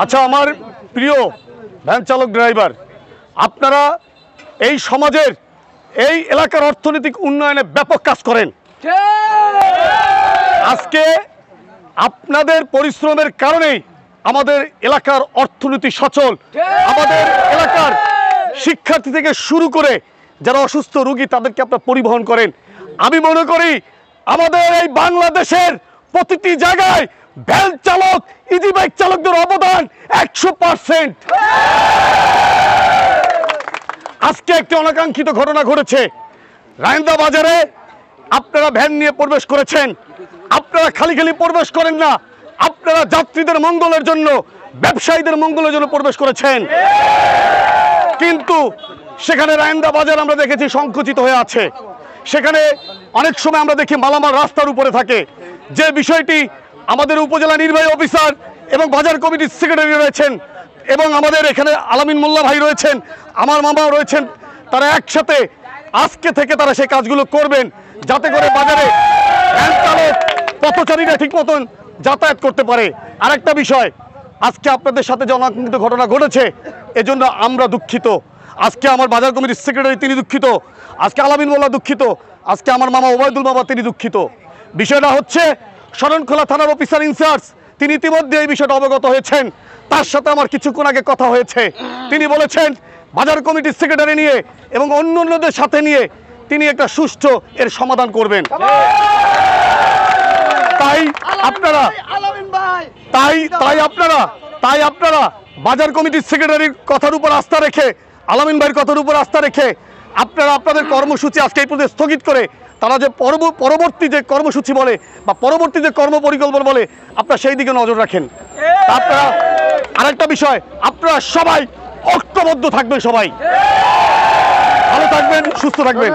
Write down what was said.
আচ্ছা, আমার প্রিয় ভ্যান চালক ড্রাইভার, আপনারা এই সমাজের এই এলাকার অর্থনৈতিক উন্নয়নে ব্যাপক কাজ করেন। আজকে আপনাদের পরিশ্রমের কারণেই আমাদের এলাকার অর্থনীতি সচল। আমাদের এলাকার শিক্ষার্থী থেকে শুরু করে যারা অসুস্থ রোগী তাদেরকে আপনারা পরিবহন করেন। আমি মনে করি আমাদের এই বাংলাদেশের প্রতিটি জায়গায় ভ্যান চালক, ইজি বাইক চালকদের অবদান 100%। আজকে একটি অনাকাঙ্ক্ষিত ঘটনা ঘটেছে। রায়ন্দা বাজারে আপনারা ভ্যান নিয়ে প্রবেশ করেছেন। আপনারা খালি খালি প্রবেশ করেন না, আপনারা যাত্রীদের মঙ্গলের জন্য, ব্যবসায়ীদের মঙ্গলের জন্য প্রবেশ করেছেন। কিন্তু সেখানে রায়ন্দা বাজার আমরা দেখেছি সংকুচিত হয়ে আছে। সেখানে অনেক সময় আমরা দেখি মালামাল রাস্তার উপরে থাকে, যে বিষয়টি আমাদের উপজেলা নির্বাহী অফিসার এবং বাজার কমিটির সেক্রেটারি রয়েছেন এবং আমাদের এখানে আলামিন মোল্লা ভাই রয়েছেন, আমার মামাও রয়েছেন, তারা একসাথে আজকে থেকে তারা সেই কাজগুলো করবেন যাতে করে বাজারে ভ্যান চালক, পথচারীরা ঠিক মতন যাতায়াত করতে পারে। আরেকটা বিষয়, আজকে আপনাদের সাথে যে অনাকাঙ্ক্ষিত ঘটনা ঘটেছে এজন্য আমরা দুঃখিত। আজকে আমার বাজার কমিটির সেক্রেটারি তিনি দুঃখিত, আজকে আলামিন মোল্লা দুঃখিত, আজকে আমার মামা ওবায়দুল মামা তিনি দুঃখিত। বিষয়টা হচ্ছে শরণখোলা থানার অফিসার ইনচার্জ তিনি ইতিমধ্যে এই বিষয়টা অবগত হয়েছেন। তার সাথে আমার কিছুক্ষণ আগে কথা হয়েছে। তিনি বলেছেন বাজার কমিটির সেক্রেটারি নিয়ে এবং অন্যান্যদের সাথে নিয়ে তিনি একটা সুষ্ঠু এর সমাধান করবেন। তাই আপনারা বাজার কমিটির সেক্রেটারির কথার উপর আস্থা রেখে, আলামিন ভাইয়ের কথার উপর আস্থা রেখে আপনারা আপনাদের কর্মসূচি আজকে এই পর্যন্ত স্থগিত করে তারা যে পরবর্তী যে কর্মসূচি বলে বা পরবর্তী যে কর্ম পরিকল্পনা বলে আপনারা সেই দিকে নজর রাখেন। আপনারা আরেকটা বিষয়, আপনারা সবাই ঐক্যবদ্ধ থাকবেন, সবাই ভালো থাকবেন, সুস্থ থাকবেন।